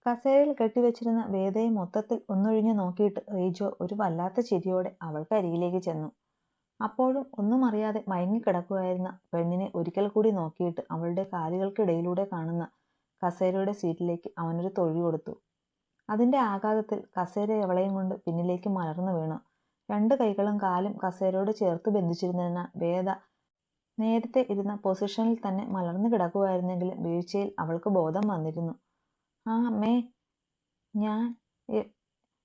കസേരയിൽ കെട്ടിവെച്ചിരുന്ന വേദയെ മൊത്തത്തിൽ ഒന്നൊഴിഞ്ഞു നോക്കിയിട്ട് റീജോ ഒരു വല്ലാത്ത ചിരിയോടെ അവൾക്കരികിലേക്ക് ചെന്നു. അപ്പോഴും ഒന്നും അറിയാതെ മയങ്ങിക്കിടക്കുകയായിരുന്ന പെണ്ണിനെ ഒരിക്കൽ കൂടി നോക്കിയിട്ട് അവളുടെ കാലുകൾക്കിടയിലൂടെ കാണുന്ന കസേരയുടെ സീറ്റിലേക്ക് അവനൊരു തൊഴി കൊടുത്തു. അതിന്റെ ആഘാതത്തിൽ കസേര എവളെയും കൊണ്ട് പിന്നിലേക്ക് മലർന്നു വീണു. രണ്ട് കൈകളും കാലും കസേരയോട് ചേർത്ത് ബന്ധിച്ചിരുന്നതിനാൽ വേദ നേരത്തെ ഇരുന്ന പൊസിഷനിൽ തന്നെ മലർന്നു കിടക്കുകയായിരുന്നെങ്കിലും വീഴ്ചയിൽ അവൾക്ക് ബോധം വന്നിരുന്നു. ആ അമ്മേ, ഞാൻ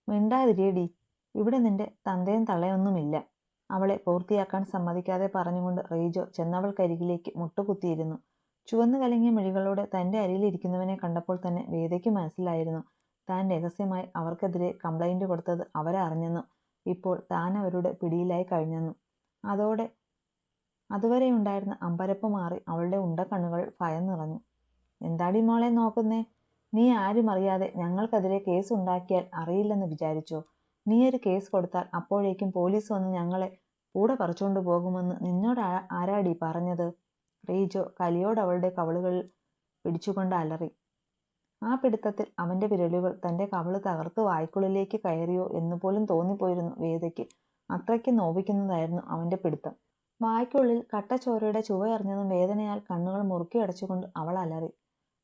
മിണ്ടാതിരിയടി, ഇവിടെ നിന്റെ തന്തയും തള്ളയൊന്നുമില്ല. അവളെ പൂർത്തിയാക്കാൻ സമ്മതിക്കാതെ പറഞ്ഞുകൊണ്ട് റീജോ ചെന്നവൾക്കരികിലേക്ക് മുട്ടുകുത്തിയിരുന്നു. ചുവന്നു കലങ്ങിയ മിഴികളോടെ തന്റെ അരിയിലിരിക്കുന്നവനെ കണ്ടപ്പോൾ തന്നെ വേദയ്ക്ക് മനസ്സിലായിരുന്നു താൻ രഹസ്യമായി അവർക്കെതിരെ കംപ്ലൈന്റ് കൊടുത്തത് അവരറിഞ്ഞെന്നും ഇപ്പോൾ താൻ അവരുടെ പിടിയിലായി കഴിഞ്ഞെന്നും. അതുവരെ ഉണ്ടായിരുന്ന അമ്പരപ്പ് മാറി അവളുടെ ഉണ്ടക്കണ്ണുകൾ ഭയം നിറഞ്ഞു. എന്താടി മോളെ നോക്കുന്നേ? നീ ആരും അറിയാതെ ഞങ്ങൾക്കെതിരെ കേസ് ഉണ്ടാക്കിയാൽ അറിയില്ലെന്ന് വിചാരിച്ചോ? നീ ഒരു കേസ് കൊടുത്താൽ അപ്പോഴേക്കും പോലീസ് വന്ന് ഞങ്ങളെ കൂടെ പറിച്ചുകൊണ്ട് പോകുമെന്ന് നിന്നോട് ആരാടി പറഞ്ഞത്? റീജോ കലിയോട് അവളുടെ കവിളുകളിൽ പിടിച്ചുകൊണ്ട് അലറി. ആ പിടുത്തത്തിൽ അവന്റെ വിരലുകൾ തന്റെ കവിള് തകർത്ത് വായ്ക്കുള്ളിലേക്ക് കയറിയോ എന്നുപോലും തോന്നിപ്പോയിരുന്നു വേദയ്ക്ക്. അത്രയ്ക്ക് നോവിക്കുന്നതായിരുന്നു അവന്റെ പിടുത്തം. വായ്ക്കുള്ളിൽ കട്ടച്ചോരയുടെ ചുവയറിഞ്ഞതും വേദനയാൽ കണ്ണുകൾ മുറുക്കി അടച്ചുകൊണ്ട് അവൾ അലറി.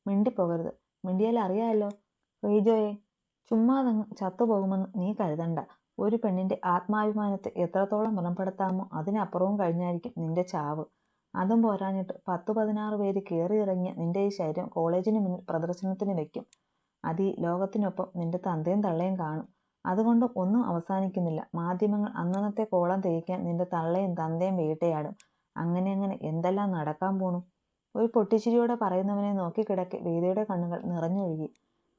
മിണ്ടിപ്പോകരുത്, മിണ്ടിയാൽ അറിയാമല്ലോ. റീജോയെ, ചുമ്മാതങ്ങ് ചത്തുപോകുമെന്ന് നീ കരുതണ്ട. ഒരു പെണ്ണിന്റെ ആത്മാഭിമാനത്തെ എത്രത്തോളം വ്രണപ്പെടുത്താമോ അതിനപ്പുറവും കഴിഞ്ഞായിരിക്കും നിന്റെ ചാവ്. അതും പോരാഞ്ഞിട്ട് 10-16 പേര് കയറിയിറങ്ങിയ നിന്റെ ഈ ശരീരം കോളേജിന് മുന്നിൽ പ്രദർശനത്തിന് വെക്കും. അതീ ലോകത്തിനൊപ്പം നിന്റെ തന്തയും തള്ളയും കാണും. അതുകൊണ്ടും ഒന്നും അവസാനിക്കുന്നില്ല. മാധ്യമങ്ങൾ അന്നന്നത്തെ കോളം തേക്കാൻ നിന്റെ തള്ളയും തന്തയും വേട്ടയാടും. അങ്ങനെ എന്തെല്ലാം നടക്കാൻ പോണു? ഒരു പൊട്ടിച്ചിരിയോടെ പറയുന്നവനെ നോക്കിക്കിടക്കെ വേദയുടെ കണ്ണുകൾ നിറഞ്ഞൊഴുകി.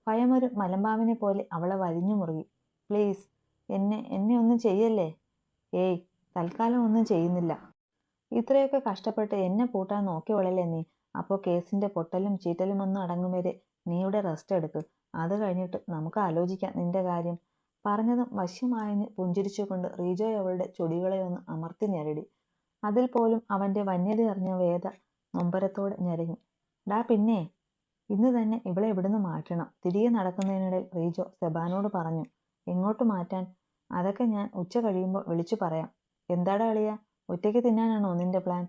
ഭയമൊരു മലമ്പാമ്പിനെ പോലെ അവളെ വലിഞ്ഞു മുറുകി. പ്ലീസ്, എന്നെ ഒന്നും ചെയ്യല്ലേ. ഏയ്, തൽക്കാലം ഒന്നും ചെയ്യുന്നില്ല. ഇത്രയൊക്കെ കഷ്ടപ്പെട്ട് എന്നെ പൂട്ടാൻ നോക്കിയോളല്ലേ നീ. അപ്പോൾ കേസിന്റെ പൊട്ടലും ചീറ്റലും ഒന്നും അടങ്ങും വരെ നീ ഇവിടെ റെസ്റ്റ് എടുക്ക്. അത് കഴിഞ്ഞിട്ട് നമുക്ക് ആലോചിക്കാം നിന്റെ കാര്യം. പറഞ്ഞതും വശ്യമായെന്ന് പുഞ്ചിരിച്ചുകൊണ്ട് റീജോ അവളുടെ ചൊടികളെ ഒന്ന് അമർത്തി ഞെരടി. അതിൽ പോലും അവന്റെ വന്യത അറിഞ്ഞ വേദ നൊമ്പരത്തോടെ ഞെരങ്ങി. ഡാ പിന്നെ, ഇന്ന് തന്നെ ഇവളെ ഇവിടുന്ന് മാറ്റണം. തിരികെ നടക്കുന്നതിനിടയിൽ റീജോ സെബാനോട് പറഞ്ഞു. എങ്ങോട്ട് മാറ്റാൻ? അതൊക്കെ ഞാൻ ഉച്ച കഴിയുമ്പോൾ വിളിച്ചു പറയാം. എന്താടാ അളിയാ, ഒറ്റയ്ക്ക് തിന്നാനാണോ നിന്റെ പ്ലാൻ?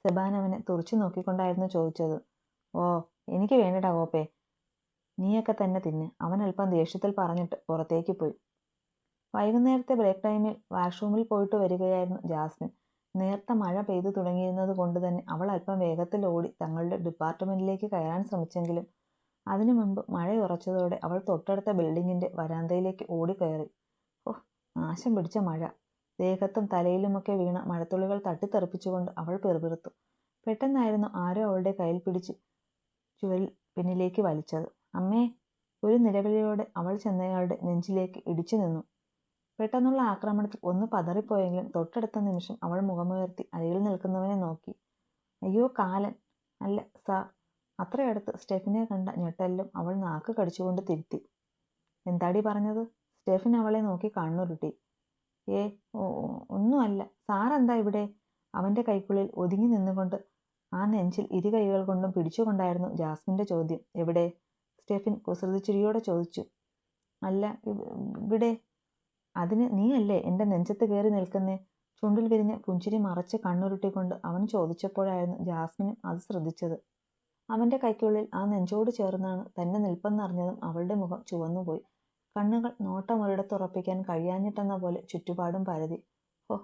സെബാൻ അവനെ തുറച്ചു നോക്കിക്കൊണ്ടായിരുന്നു ചോദിച്ചത്. ഓ, എനിക്ക് വേണ്ടടാ കോപ്പേ, നീയൊക്കെ തന്നെ തിന്ന്. അവൻ അല്പം ദേഷ്യത്തിൽ പറഞ്ഞിട്ട് പുറത്തേക്ക് പോയി. വൈകുന്നേരത്തെ ബ്രേക്ക് ടൈമിൽ വാഷ്റൂമിൽ പോയിട്ട് വരികയായിരുന്നു ജാസ്മിൻ. നേർത്ത മഴ പെയ്തു തുടങ്ങിയിരുന്നത് കൊണ്ട് തന്നെ അവൾ അല്പം വേഗത്തിൽ ഓടി തങ്ങളുടെ ഡിപ്പാർട്ട്മെന്റിലേക്ക് കയറാൻ ശ്രമിച്ചെങ്കിലും അതിനു മുൻപ് മഴ ഉറച്ചതോടെ അവൾ തൊട്ടടുത്ത ബിൽഡിങ്ങിന്റെ വരാന്തയിലേക്ക് ഓടിക്കയറി. ഓഹ്, നാശം പിടിച്ച മഴ! ദേഹത്തും തലയിലുമൊക്കെ വീണ മഴത്തുള്ളികൾ തട്ടിത്തെറിപ്പിച്ചുകൊണ്ട് അവൾ പിറുപിറുത്തു. പെട്ടെന്നായിരുന്നു ആരോ അവളുടെ കയ്യിൽ പിടിച്ച് ചുവരിൽ പിന്നിലേക്ക് വലിച്ചത്. അമ്മേ! ഒരു നിലവിളിയോടെ അവൾ ചെന്നയാളുടെ നെഞ്ചിലേക്ക് ഇടിച്ചു നിന്നു. പെട്ടെന്നുള്ള ആക്രമണത്തിൽ ഒന്ന് പതറിപ്പോയെങ്കിലും തൊട്ടടുത്ത നിമിഷം അവൾ മുഖമുയർത്തി അരികിൽ നിൽക്കുന്നവനെ നോക്കി. അയ്യോ കാലൻ! അല്ല സാർ. അത്രയടുത്ത് സ്റ്റെഫിനെ കണ്ട ഞെട്ടലിലും അവൾ നാക്ക് കടിച്ചുകൊണ്ട് തിരുത്തി. എന്താടി പറഞ്ഞത്? സ്റ്റെഫിൻ അവളെ നോക്കി കണ്ണുരുട്ടി. ഒന്നുമല്ല. സാറെന്താ ഇവിടെ? അവന്റെ കൈക്കുള്ളിൽ ഒതുങ്ങി നിന്നുകൊണ്ട് ആ നെഞ്ചിൽ ഇരു കൈകൾ കൊണ്ടും പിടിച്ചുകൊണ്ടായിരുന്നു ജാസ്മിന്റെ ചോദ്യം. എവിടെ? സ്റ്റെഫിൻ കുസൃതിച്ചിരിയോടെ ചോദിച്ചു. അല്ല, ഇവിടെ. അതിന് നീ അല്ലേ എന്റെ നെഞ്ചത്ത് കയറി നിൽക്കുന്നേ? ചുണ്ടിൽ വിരിഞ്ഞ പുഞ്ചിരി മറച്ച് കണ്ണുരുട്ടിക്കൊണ്ട് അവൻ ചോദിച്ചപ്പോഴായിരുന്നു ജാസ്മിനും അത് ശ്രദ്ധിച്ചത്. അവന്റെ കൈക്കുള്ളിൽ ആ നെഞ്ചോട് ചേർന്നാണ് തന്റെ നിൽപ്പെന്നറിഞ്ഞതും അവളുടെ മുഖം ചുവന്നുപോയി. കണ്ണുകൾ നോട്ടമൊരിടത്തുറപ്പിക്കാൻ കഴിയാഞ്ഞിട്ടെന്ന പോലെ ചുറ്റുപാടും പരതി. ഓ,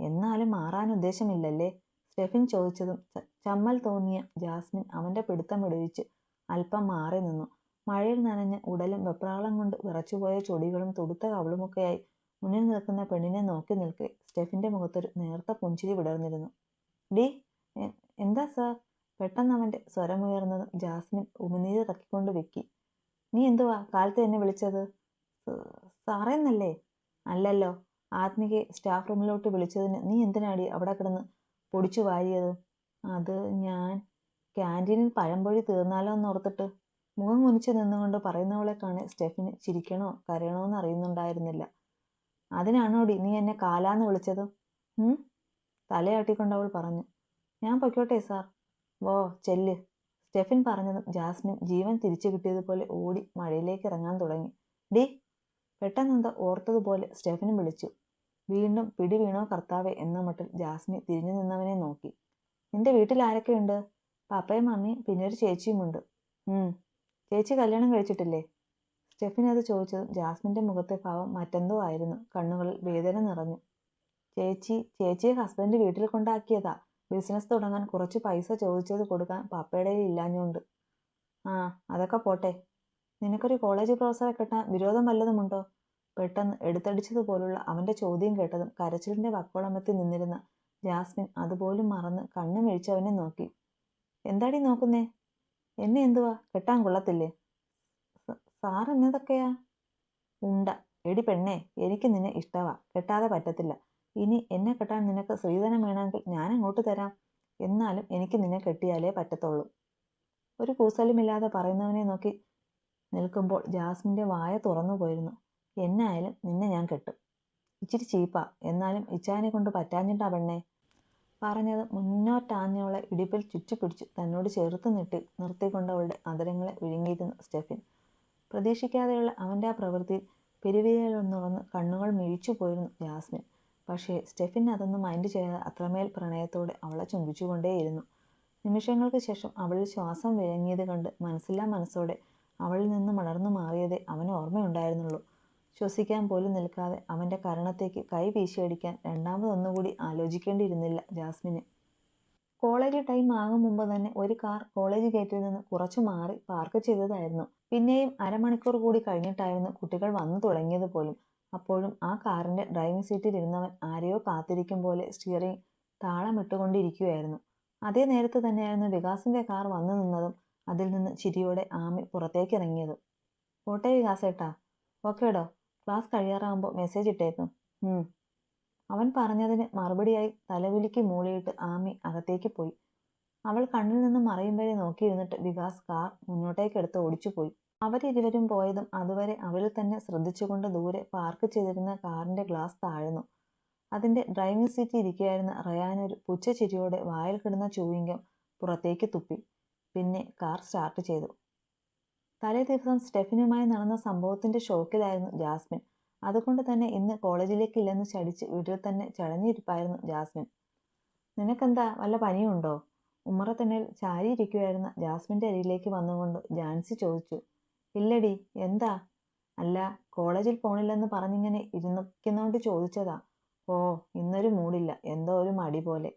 എന്നാലും മാറാൻ ഉദ്ദേശമില്ലല്ലേ? സ്റ്റെഫിൻ ചോദിച്ചതും ചമ്മൽ തോന്നിയ ജാസ്മിൻ അവന്റെ പിടുത്തം വിടുവിച്ച് അല്പം മാറി നിന്നു. മഴയിൽ നനഞ്ഞ ഉടലും വെപ്രാളം കൊണ്ട് വിറച്ചുപോയ ചൊടികളും തുടുത്ത കവിളുമൊക്കെയായി മുന്നിൽ നിൽക്കുന്ന പെണ്ണിനെ നോക്കി നിൽക്കെ സ്റ്റെഫിന്റെ മുഖത്തൊരു നേർത്ത പുഞ്ചിരി വിടർന്നിരുന്നു. ഡി, എന്താ സാർ? പെട്ടെന്ന് അവന്റെ സ്വരമുയർന്നതും ജാസ്മിൻ ഉമിനീരിറക്കിക്കൊണ്ട് വെക്കി. നീ എന്തുവാ കാലത്ത് എന്നെ വിളിച്ചത്? സാറേന്നല്ലേ? അല്ലല്ലോ. ആത്മികയെ സ്റ്റാഫ് റൂമിലോട്ട് വിളിച്ചതിന് നീ എന്തിനാടി അവിടെ കിടന്ന് പൊടിച്ചു വാരിയത്? അത് ഞാൻ ക്യാൻറ്റീനിൽ പഴംപൊരി തീർന്നാലോ എന്നോർത്തിട്ട്. മുഖം കുനിച്ചു നിന്നുകൊണ്ട് പറയുന്നവളെ കാണെ സ്റ്റെഫിന് ചിരിക്കണോ കരയണോ എന്ന് അറിയുന്നുണ്ടായിരുന്നില്ല. അതിനാണോടി നീ എന്നെ കാലാന്ന് വിളിച്ചത്? തലയാട്ടിക്കൊണ്ട് അവൾ പറഞ്ഞു. ഞാൻ പൊയ്ക്കോട്ടെ സാർ? വോ, ചെല്ല്. സ്റ്റെഫിൻ പറഞ്ഞതും ജാസ്മിൻ ജീവൻ തിരിച്ചു കിട്ടിയതുപോലെ ഓടി മഴയിലേക്ക് ഇറങ്ങാൻ തുടങ്ങി. ഡി! പെട്ടെന്നെന്തോ ഓർത്തതുപോലെ സ്റ്റെഫിനും വിളിച്ചു. വീണ്ടും പിടി വീണോ കർത്താവേ എന്ന മട്ടിൽ ജാസ്മിൻ തിരിഞ്ഞു നിന്നവനെ നോക്കി. നിന്റെ വീട്ടിൽ ആരൊക്കെയുണ്ട്? പപ്പയും മമ്മിയും പിന്നെ ഒരു ചേച്ചിയുമുണ്ട്. ചേച്ചി കല്യാണം കഴിച്ചിട്ടില്ലേ? സ്റ്റെഫിൻ അത് ചോദിച്ചതും ജാസ്മിന്റെ മുഖത്തെ ഭാവം മറ്റെന്തോ ആയിരുന്നു. കണ്ണുകളിൽ വേദന നിറഞ്ഞു. ചേച്ചിയെ ഹസ്ബൻഡ് വീട്ടിൽ കൊണ്ടാക്കിയതാ. ബിസിനസ് തുടങ്ങാൻ കുറച്ച് പൈസ ചോദിച്ചത് കൊടുക്കാൻ പപ്പയുടെ ഇല്ലാഞ്ഞോണ്ട്. ആ, അതൊക്കെ പോട്ടെ. നിനക്കൊരു കോളേജ് പ്രൊഫസറെ കിട്ടാൻ വിരോധം വല്ലതുമുണ്ടോ? പെട്ടെന്ന് എടുത്തടിച്ചതുപോലുള്ള അവന്റെ ചോദ്യം കേട്ടതും കരച്ചിലിന്റെ വക്കോളമെത്തി നിന്നിരുന്ന ജാസ്മിൻ അതുപോലും മറന്ന് കണ്ണു മിഴിച്ചവനെ നോക്കി. എന്താടി നോക്കുന്നേ? എന്നെ എന്തുവാ, കെട്ടാൻ കൊള്ളത്തില്ലേ? സാർ എന്നതൊക്കെയാ? ഉണ്ട. എടി പെണ്ണേ, എനിക്ക് നിന്നെ ഇഷ്ടവാ, കെട്ടാതെ പറ്റത്തില്ല. ഇനി എന്നെ കെട്ടാൻ നിനക്ക് സ്ത്രീധനം വേണമെങ്കിൽ ഞാൻ അങ്ങോട്ട് തരാം. എന്നാലും എനിക്ക് നിന്നെ കെട്ടിയാലേ പറ്റത്തുള്ളൂ. ഒരു കൂസലുമില്ലാതെ പറയുന്നവനെ നോക്കി നിൽക്കുമ്പോൾ ജാസ്മിന്റെ വായ തുറന്നു പോയിരുന്നു. എന്നായാലും നിന്നെ ഞാൻ കെട്ടും. ഇച്ചിരി ചീപ്പാ, എന്നാലും ഇച്ചാനെ കൊണ്ട് പറ്റാഞ്ഞിട്ടാ പെണ്ണേ. പറഞ്ഞത് മുന്നോട്ടാഞ്ഞവളെ ഇടുപ്പിൽ ചുറ്റിപ്പിടിച്ചു തന്നോട് ചേർത്ത് നിർത്തിക്കൊണ്ട് അവളുടെ അതരങ്ങളെ വിഴുങ്ങിയിരുന്നു സ്റ്റെഫിൻ. പ്രതീക്ഷിക്കാതെയുള്ള അവന്റെ ആ പ്രവൃത്തിയിൽ പെരുവിരലൊന്നുറന്ന് കണ്ണുകൾ മിഴിച്ചു പോയിരുന്നു ജാസ്മിൻ. പക്ഷേ സ്റ്റെഫിൻ അതൊന്നും മൈൻഡ് ചെയ്യാതെ അത്രമേൽ പ്രണയത്തോടെ അവളെ ചുംബിച്ചുകൊണ്ടേയിരുന്നു. നിമിഷങ്ങൾക്ക് ശേഷം അവളിൽ ശ്വാസം വിഴുങ്ങിയത് കണ്ട് മനസ്സില്ലാ മനസ്സോടെ അവളിൽ നിന്ന് മലർന്നു മാറിയതേ അവന് ഓർമ്മയുണ്ടായിരുന്നുള്ളൂ. ശ്വസിക്കാൻ പോലും നിൽക്കാതെ അവന്റെ കരണത്തേക്ക് കൈ വീശിയടിക്കാൻ രണ്ടാമതൊന്നുകൂടി ആലോചിക്കേണ്ടിയിരുന്നില്ല ജാസ്മിന്. കോളേജ് ടൈം ആകും മുമ്പ് തന്നെ ഒരു കാർ കോളേജ് ഗേറ്റിൽ നിന്ന് കുറച്ചു മാറി പാർക്ക് ചെയ്തതായിരുന്നു. പിന്നെയും അരമണിക്കൂർ കൂടി കഴിഞ്ഞിട്ടായിരുന്നു കുട്ടികൾ വന്നു തുടങ്ങിയത് പോലും. അപ്പോഴും ആ കാറിന്റെ ഡ്രൈവിംഗ് സീറ്റിൽ ഇരുന്നവൻ ആരെയോ കാത്തിരിക്കും പോലെ സ്റ്റിയറിംഗ് താളമിട്ടുകൊണ്ടിരിക്കുകയായിരുന്നു. അതേ നേരത്ത് തന്നെയായിരുന്നു വികാസിന്റെ കാർ വന്നു നിന്നതും അതിൽ നിന്ന് ചിരിയോടെ ആമി പുറത്തേക്കിറങ്ങിയത്. പോട്ടെ വികാസേട്ടാ. ഓക്കേടോ, ക്ലാസ് കഴിയാറാകുമ്പോൾ മെസ്സേജ് ഇട്ടേക്കും. അവൻ പറഞ്ഞതിന് മറുപടിയായി തലകുലുക്കി മൂളിയിട്ട് ആമി അകത്തേക്ക് പോയി. അവൾ കണ്ണിൽ നിന്ന് മറയും വരെ നോക്കിയിരുന്നിട്ട് വികാസ് കാർ മുന്നോട്ടേക്കെടുത്ത് ഓടിച്ചുപോയി. അവരിരുവരും പോയതും അതുവരെ അവരിൽ തന്നെ ശ്രദ്ധിച്ചുകൊണ്ട് ദൂരെ പാർക്ക് ചെയ്തിരുന്ന കാറിന്റെ ഗ്ലാസ് താഴ്ന്നു. അതിന്റെ ഡ്രൈവിംഗ് സീറ്റിൽ ഇരിക്കുകയായിരുന്ന റയാനൊരു പുച്ഛച്ചിരിയോടെ വായിൽ കിടന്ന ചൂയിങ്കം പുറത്തേക്ക് തുപ്പി. പിന്നെ കാർ സ്റ്റാർട്ട് ചെയ്തു. തലേ ദിവസം സ്റ്റെഫിനുമായി നടന്ന സംഭവത്തിന്റെ ഷോക്കിലായിരുന്നു ജാസ്മിൻ. അതുകൊണ്ട് തന്നെ ഇന്ന് കോളേജിലേക്ക് ഇല്ലെന്ന് ശടിച്ച് വീട്ടിൽ തന്നെ ചടഞ്ഞിരിപ്പായിരുന്നു ജാസ്മിൻ. നിനക്കെന്താ, വല്ല പനിയുണ്ടോ? ഉമ്മറത്തിണ്ണയിൽ ചാരിയിരിക്കുകയായിരുന്ന ജാസ്മിന്റെ അരികിലേക്ക് വന്നുകൊണ്ട് ജാൻസി ചോദിച്ചു. ഇല്ലടി, എന്താ? അല്ല, കോളേജിൽ പോണില്ലെന്ന് പറഞ്ഞിങ്ങനെ ഇരുന്നിക്കുന്നോണ്ട് ചോദിച്ചതാ. ഓ, ഇന്നൊരു മൂടില്ല, എന്തോ ഒരു മടി പോലെ.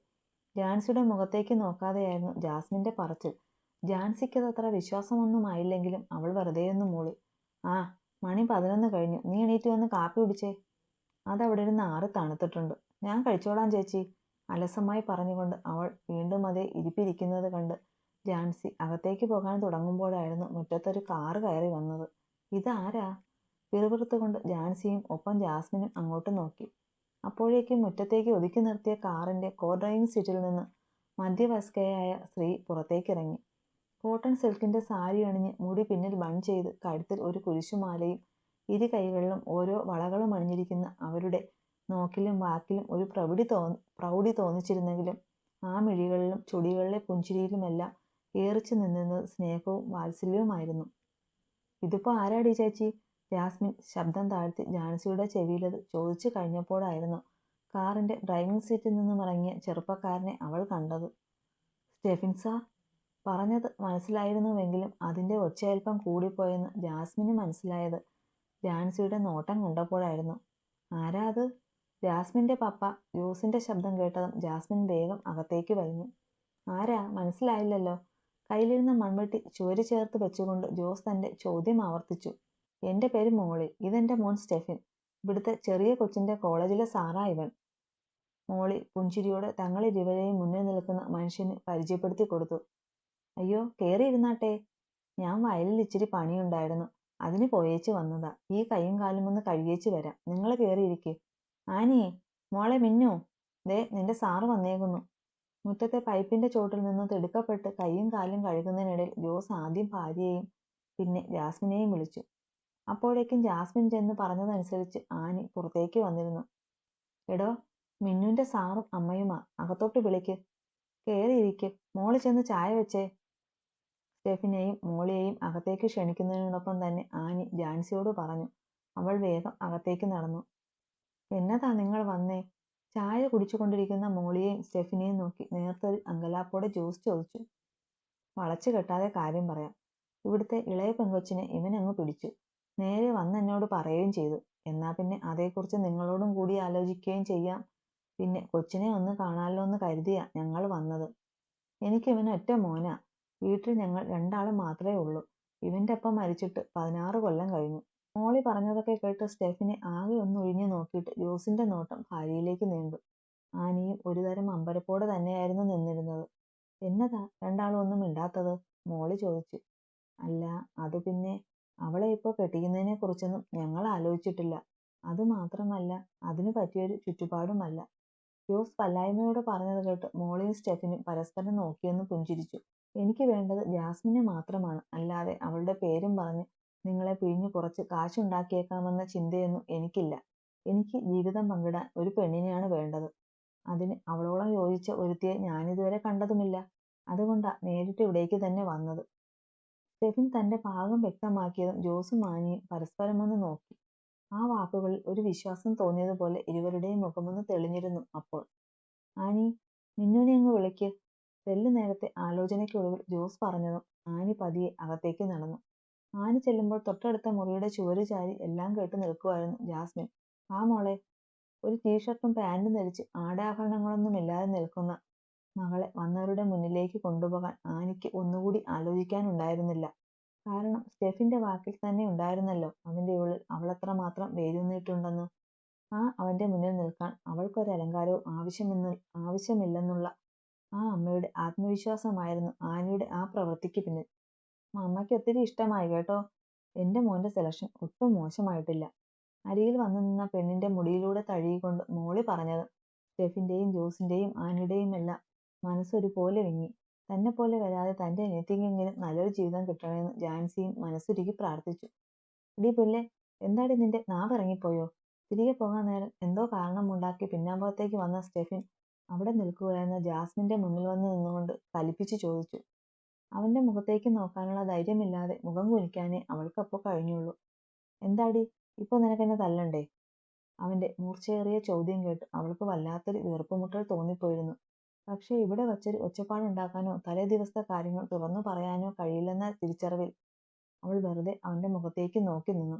ജാൻസിയുടെ മുഖത്തേക്ക് നോക്കാതെയായിരുന്നു ജാസ്മിന്റെ പറച്ചിൽ. ജാൻസിക്കത് അത്ര വിശ്വാസമൊന്നുമായില്ലെങ്കിലും അവൾ വെറുതെയൊന്ന് മൂളി. ആ, മണി 11 കഴിഞ്ഞു. നീ എണീറ്റ് വന്ന് കാപ്പി കുടിച്ചേ. അതവിടെ ഇരുന്ന് ആറി തണുത്തിട്ടുണ്ട്. ഞാൻ കഴിച്ചോളാം ചേച്ചി. അലസമായി പറഞ്ഞുകൊണ്ട് അവൾ വീണ്ടും അതേ ഇരിപ്പിരിക്കുന്നത് കണ്ട് ജാൻസി അകത്തേക്ക് പോകാൻ തുടങ്ങുമ്പോഴായിരുന്നു മുറ്റത്തൊരു കാറ് കയറി വന്നത്. ഇതാരാ? പിറുപിറുത്തുകൊണ്ട് ജാൻസിയും ഒപ്പം ജാസ്മിനും അങ്ങോട്ട് നോക്കി. അപ്പോഴേക്കും മുറ്റത്തേക്ക് ഒതുക്കി നിർത്തിയ കാറിന്റെ കോ ഡ്രൈവിംഗ് സീറ്റിൽ നിന്ന് മധ്യവയസ്കയായ സ്ത്രീ പുറത്തേക്കിറങ്ങി. കോട്ടൺ സിൽക്കിന്റെ സാരി അണിഞ്ഞ് മുടി പിന്നിൽ ബൺ ചെയ്ത് കഴുത്തിൽ ഒരു കുരിശുമാലയും ഇരു കൈകളിലും ഓരോ വളകളും അണിഞ്ഞിരിക്കുന്ന അവരുടെ നോക്കിലും വാക്കിലും ഒരു പ്രൗഢി തോന്നിച്ചിരുന്നെങ്കിലും ആ മിഴികളിലും ചുടികളിലെ പുഞ്ചിരിയിലുമെല്ലാം ഏറിച്ചു നിന്നിരുന്നത് സ്നേഹവും വാത്സല്യവുമായിരുന്നു. ഇതിപ്പോ ആരാടി ചേച്ചി? ജാസ്മിൻ ശബ്ദം താഴ്ത്തി ജാൻസിയുടെ ചെവിയിലത് ചോദിച്ചു കഴിഞ്ഞപ്പോഴായിരുന്നു കാറിന്റെ ഡ്രൈവിംഗ് സീറ്റിൽ നിന്നും ഇറങ്ങിയ ചെറുപ്പക്കാരനെ അവൾ കണ്ടത്. സ്റ്റെഫിൻ സാർ. പറഞ്ഞത് മനസ്സിലായിരുന്നുവെങ്കിലും അതിന്റെ ഒച്ചയൽപ്പം കൂടിപ്പോയെന്ന് ജാസ്മിന് മനസ്സിലായത് ജാൻസിയുടെ നോട്ടം കണ്ടപ്പോഴായിരുന്നു. ആരാ അത്? ജാസ്മിന്റെ പപ്പ ജോസിന്റെ ശബ്ദം കേട്ടതും ജാസ്മിൻ വേഗം അകത്തേക്ക് വലിഞ്ഞു. ആരാ, മനസ്സിലായില്ലല്ലോ? കയ്യിലിരുന്ന മൺവെട്ടി ചുവര് ചേർത്ത് വെച്ചുകൊണ്ട് ജോസ് തന്റെ ചോദ്യം ആവർത്തിച്ചു. എന്റെ പേര് മോളി. ഇതെന്റെ മോൻ സ്റ്റെഫിൻ. ഇവിടുത്തെ ചെറിയ കൊച്ചിന്റെ കോളേജിലെ സാറാ ഇവൻ. മോളി പുഞ്ചിരിയോടെ തങ്ങളിരുവരെയും മുന്നിൽ നിൽക്കുന്ന മനുഷ്യന് പരിചയപ്പെടുത്തി കൊടുത്തു. അയ്യോ, കേറിയിരുന്നാട്ടെ. ഞാൻ വയലിൽ ഇച്ചിരി പണിയുണ്ടായിരുന്നു, അതിന് പോയേച്ച് വന്നതാ. ഈ കൈയും കാലും ഒന്ന് കഴുകിയേച്ച് വരാം. നിങ്ങൾ കേറിയിരിക്കെ. ആനി, മോളെ മിന്നു, ദേ നിന്റെ സാറ് വന്നേക്കുന്നു. മുറ്റത്തെ പൈപ്പിന്റെ ചോട്ടിൽ നിന്ന് തിടുക്കപ്പെട്ട് കൈയും കാലും കഴുകുന്നതിനിടയിൽ ജോസ് ആദ്യം ഭാര്യയെയും പിന്നെ ജാസ്മിനെയും വിളിച്ചു. അപ്പോഴേക്കും ജാസ്മിൻ ചെന്ന് പറഞ്ഞതനുസരിച്ച് ആനി പുറത്തേക്ക് വന്നിരുന്നു. എടോ, മിന്നുവിന്റെ സാറും അമ്മയുമാ, അകത്തോട്ട് വിളിക്ക്. കേറിയിരിക്ക്. മോള് ചെന്ന് ചായ വെച്ചേ. സ്റ്റെഫിനെയും മോളിയെയും അകത്തേക്ക് ക്ഷണിക്കുന്നതിനോടൊപ്പം തന്നെ ആനി ജാൻസിയോട് പറഞ്ഞു. അവൾ വേഗം അകത്തേക്ക് നടന്നു. എന്നതാ നിങ്ങൾ വന്നേ? ചായ കുടിച്ചുകൊണ്ടിരിക്കുന്ന മോളിയെയും സ്റ്റെഫിനെയും നോക്കി നേർത്തൊരു അങ്കലാപ്പോടെ ജോസ് ചോദിച്ചു. വളച്ചു കെട്ടാതെ കാര്യം പറയാം. ഇവിടുത്തെ ഇളയ പെങ്കൊച്ചിനെ ഇവനങ്ങ് പിടിച്ചു. നേരെ വന്നെന്നോട് പറയുകയും ചെയ്തു. എന്നാ പിന്നെ അതേക്കുറിച്ച് നിങ്ങളോടും കൂടി ആലോചിക്കുകയും ചെയ്യാം. പിന്നെ കൊച്ചിനെ ഒന്ന് കാണാമല്ലോ എന്ന് കരുതിയാ ഞങ്ങൾ വന്നത്. എനിക്കിവൻ ഒറ്റ മോനാ. വീട്ടിൽ ഞങ്ങൾ രണ്ടാളും മാത്രമേ ഉള്ളൂ. ഇവന്റെ അപ്പം മരിച്ചിട്ട് 16 കൊല്ലം കഴിഞ്ഞു. മോളി പറഞ്ഞതൊക്കെ കേട്ട് സ്റ്റെഫിനെ ആകെ ഒന്ന് ഒഴിഞ്ഞു നോക്കിയിട്ട് ജോസിന്റെ നോട്ടം ഭാര്യയിലേക്ക് നീണ്ടു. ആനിയും ഒരുതരം അമ്പരപ്പോടെ തന്നെയായിരുന്നു നിന്നിരുന്നത്. എന്നതാ രണ്ടാളും ഒന്നും മിണ്ടാത്തത്? മോളി ചോദിച്ചു. അല്ല, അത് പിന്നെ അവളെ ഇപ്പോൾ കെട്ടിക്കുന്നതിനെ കുറിച്ചൊന്നും ഞങ്ങൾ ആലോചിച്ചിട്ടില്ല. അതുമാത്രമല്ല, അതിനു പറ്റിയൊരു ചുറ്റുപാടുമല്ല. ജോസ് പല്ലായ്മയോടെ പറഞ്ഞത് കേട്ട് മോളിയും സ്റ്റെഫിനും പരസ്പരം നോക്കിയൊന്ന് പുഞ്ചിരിച്ചു. എനിക്ക് വേണ്ടത് ജാസ്മിനെ മാത്രമാണ്. അല്ലാതെ അവളുടെ പേരും പറഞ്ഞ് നിങ്ങളെ പിഴിഞ്ഞു കുറച്ച് കാശുണ്ടാക്കിയേക്കാമെന്ന ചിന്തയൊന്നും എനിക്കില്ല. എനിക്ക് ജീവിതം പങ്കിടാൻ ഒരു പെണ്ണിനെയാണ് വേണ്ടത്. അതിന് അവളോളം യോജിച്ച ഒരുത്തിയെ ഞാനിതുവരെ കണ്ടതുമില്ല. അതുകൊണ്ടാ നേരിട്ട് ഇവിടേക്ക് തന്നെ വന്നത്. സ്റ്റെഫിൻ തന്റെ ഭാഗം വ്യക്തമാക്കിയതും ജോസും ആനിയും പരസ്പരമൊന്ന് നോക്കി. ആ വാക്കുകളിൽ ഒരു വിശ്വാസം തോന്നിയതുപോലെ ഇരുവരുടെയും മുഖമൊന്ന് തെളിഞ്ഞിരുന്നു. അപ്പോൾ ആനി, മിന്നുനെ അങ്ങ് വിളിക്ക്. തെല്ലു നേരത്തെ ആലോചനയ്ക്കൊടുവിൽ ജോസ് പറഞ്ഞതും ആനി പതിയെ അകത്തേക്ക് നടന്നു. ആനി ചെല്ലുമ്പോൾ തൊട്ടടുത്ത മുറിയുടെ ചുവര് ചാരി എല്ലാം കേട്ട് നിൽക്കുമായിരുന്നു ജാസ്മിൻ. ആ മോളെ. ഒരു ടീഷർട്ടും പാന്റും ധരിച്ച് ആടാഭരണങ്ങളൊന്നുമില്ലാതെ നിൽക്കുന്ന മകളെ വന്നവരുടെ മുന്നിലേക്ക് കൊണ്ടുപോകാൻ ആനിക്ക് ഒന്നുകൂടി ആലോചിക്കാനുണ്ടായിരുന്നില്ല. കാരണം സ്റ്റെഫിന്റെ വാക്കിൽ തന്നെ ഉണ്ടായിരുന്നല്ലോ അവന്റെ ഉള്ളിൽ അവളെത്രമാത്രം വേരൂന്നിയിട്ടുണ്ടെന്ന്. അവന്റെ മുന്നിൽ നിൽക്കാൻ അവൾക്കൊരലങ്കാരവും ആവശ്യമില്ലെന്നുള്ള ആ അമ്മയുടെ ആത്മവിശ്വാസമായിരുന്നു ആനിയുടെ ആ പ്രവൃത്തിക്ക് പിന്നിൽ. അമ്മയ്ക്ക് ഒത്തിരി ഇഷ്ടമായി കേട്ടോ. എന്റെ മോന്റെ സെലക്ഷൻ ഒട്ടും മോശമായിട്ടില്ല. അരികിൽ വന്നു നിന്ന പെണ്ണിന്റെ മുടിയിലൂടെ തഴുകിക്കൊണ്ട് മോളി പറഞ്ഞത് സ്റ്റെഫിന്റെയും ജോസിന്റെയും ആനിയുടെയും എല്ലാം മനസ്സൊരുപോലെ വിങ്ങി. തന്നെ പോലെ വരാതെ തന്റെ അനിയത്തിക്കെങ്കിലും നല്ലൊരു ജീവിതം കിട്ടണമെന്ന് ജാൻസിയും മനസ്സുരുകി പ്രാർത്ഥിച്ചു. എടീ പുല്ലേ, എന്താടി നിന്റെ നാവിറങ്ങിപ്പോയോ? തിരികെ പോകാൻ നേരം എന്തോ കാരണമുണ്ടാക്കി പിന്നാമ്പുറത്തേക്ക് വന്ന സ്റ്റെഫിൻ അവിടെ നിൽക്കുകയായിരുന്ന ജാസ്മിന്റെ മുന്നിൽ വന്ന് നിന്നുകൊണ്ട് കലിപ്പിച്ചു ചോദിച്ചു. അവന്റെ മുഖത്തേക്ക് നോക്കാനുള്ള ധൈര്യമില്ലാതെ മുഖം കുനിക്കാനേ അവൾക്കപ്പോൾ കഴിഞ്ഞുള്ളൂ. എന്താടി, ഇപ്പൊ നിനക്കെന്നെ തല്ലണ്ടേ? അവന്റെ മൂർച്ചയേറിയ ചോദ്യം കേട്ട് അവൾക്ക് വല്ലാത്തൊരു വീർപ്പുമുട്ടൽ തോന്നിപ്പോയിരുന്നു. പക്ഷേ ഇവിടെ വച്ചൊരു ഒച്ചപ്പാടുണ്ടാക്കാനോ തലേ ദിവസത്തെ കാര്യങ്ങൾ തുറന്നു പറയാനോ കഴിയില്ലെന്ന തിരിച്ചറിവിൽ അവൾ വെറുതെ അവന്റെ മുഖത്തേക്ക് നോക്കി നിന്നു.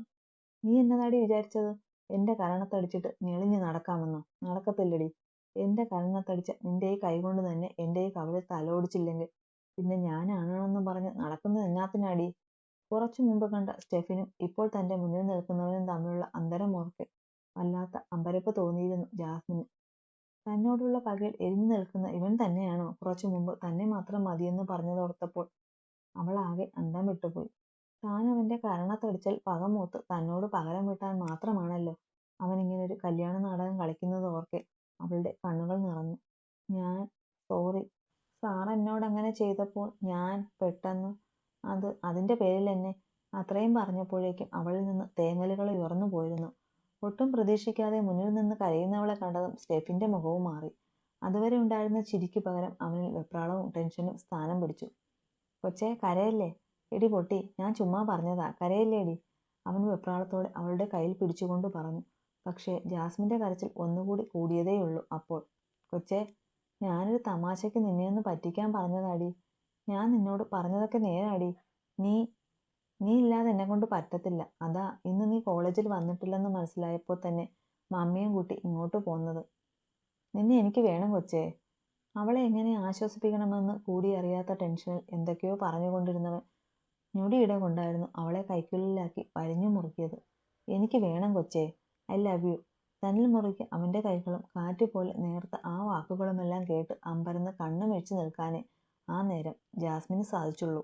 നീ എന്നതാടി വിചാരിച്ചത്? എന്റെ കരണത്തടിച്ചിട്ട് ഞെളിഞ്ഞു നടക്കാമെന്നോ? നടക്കത്തില്ലടി. എന്റെ കരണത്തടിച്ച നിന്റെ ഈ കൈകൊണ്ട് തന്നെ എന്റെ ഈ കവിളിൽ തലോടിച്ചില്ലെങ്കിൽ പിന്നെ ഞാനാണെന്ന് പറഞ്ഞ് നടക്കുന്നത് എന്നാത്തിനാടി? കുറച്ചു മുമ്പ് കണ്ട സ്റ്റെഫിനും ഇപ്പോൾ തന്റെ മുന്നിൽ നിൽക്കുന്നവനും തമ്മിലുള്ള അന്തരം ഓർക്കെ വല്ലാത്ത അമ്പരപ്പ് തോന്നിയിരുന്നു ജാസ്മിന്. തന്നോടുള്ള പകയിൽ എരിഞ്ഞു നിൽക്കുന്ന ഇവൻ തന്നെയാണോ കുറച്ചു മുമ്പ് തന്നെ മാത്രം മതിയെന്ന് പറഞ്ഞതോർത്തപ്പോൾ അവളാകെ അന്തം വിട്ടുപോയി. താൻ അവന്റെ കരണത്തടിച്ചാൽ പകമൂത്ത് തന്നോട് പകരം വീട്ടാൻ മാത്രമാണല്ലോ അവനിങ്ങനൊരു കല്യാണ നാടകം കളിക്കുന്നത് ഓർക്കെ അവളുടെ കണ്ണുകൾ നിറഞ്ഞു. സോറി സാർ എന്നോടങ്ങനെ ചെയ്തപ്പോൾ ഞാൻ പെട്ടെന്ന് അതിന്റെ പേരിൽ എന്നെ അത്രയും പറഞ്ഞപ്പോഴേക്കും അവളിൽ നിന്ന് തേങ്ങലുകൾ ഉയർന്നു പോയിരുന്നു. ഒട്ടും പ്രതീക്ഷിക്കാതെ മുന്നിൽ നിന്ന് കരയുന്നവളെ കണ്ടതും സ്റ്റെഫിന്റെ മുഖവും മാറി. അതുവരെ ഉണ്ടായിരുന്ന ചിരിക്ക് പകരം അവനിൽ വെപ്രാളവും ടെൻഷനും സ്ഥാനം പിടിച്ചു. കൊച്ചേ, കരയല്ലേ? എടി പൊട്ടി, ഞാൻ ചുമ്മാ പറഞ്ഞതാ, കരയല്ലേടി? അവൻ വെപ്രാളത്തോടെ അവളുടെ കയ്യിൽ പിടിച്ചുകൊണ്ട് പറഞ്ഞു. പക്ഷേ ജാസ്മിന്റെ കരച്ചിൽ ഒന്നുകൂടി കൂടിയതേയുള്ളൂ. അപ്പോൾ കൊച്ചേ, ഞാനൊരു തമാശയ്ക്ക് നിന്നെയൊന്ന് പറ്റിക്കാൻ പറഞ്ഞതാടി. ഞാൻ നിന്നോട് പറഞ്ഞതൊക്കെ നേരാടി. നീ ഇല്ലാതെ എന്നെക്കൊണ്ട് പറ്റത്തില്ല. അതാ ഇന്ന് നീ കോളേജിൽ വന്നിട്ടില്ലെന്ന് മനസ്സിലായപ്പോൾ തന്നെ മമ്മിയും കൂട്ടി ഇങ്ങോട്ട് പോന്നത്. നിന്നെ എനിക്ക് വേണം കൊച്ചേ. അവളെ എങ്ങനെ ആശ്വസിപ്പിക്കണമെന്ന് കൂടി അറിയാത്ത ടെൻഷനിൽ എന്തൊക്കെയോ പറഞ്ഞുകൊണ്ടിരുന്നവൻ ഞൊടിയിട കൊണ്ടായിരുന്നു അവളെ കൈക്കുള്ളിലാക്കി വരിഞ്ഞു മുറുക്കിയത്. എനിക്ക് വേണം കൊച്ചേ, ഐ ലവ് യു. തന്നിൽ മുറുകിയ അവന്റെ കൈകളും കാറ്റുപോലെ നേർത്ത ആ വാക്കുകളുമെല്ലാം കേട്ട് അമ്പരന്ന് കണ്ണുമിഴിച്ചു നിൽക്കാനേ ആ നേരം ജാസ്മിന് സാധിച്ചുള്ളൂ.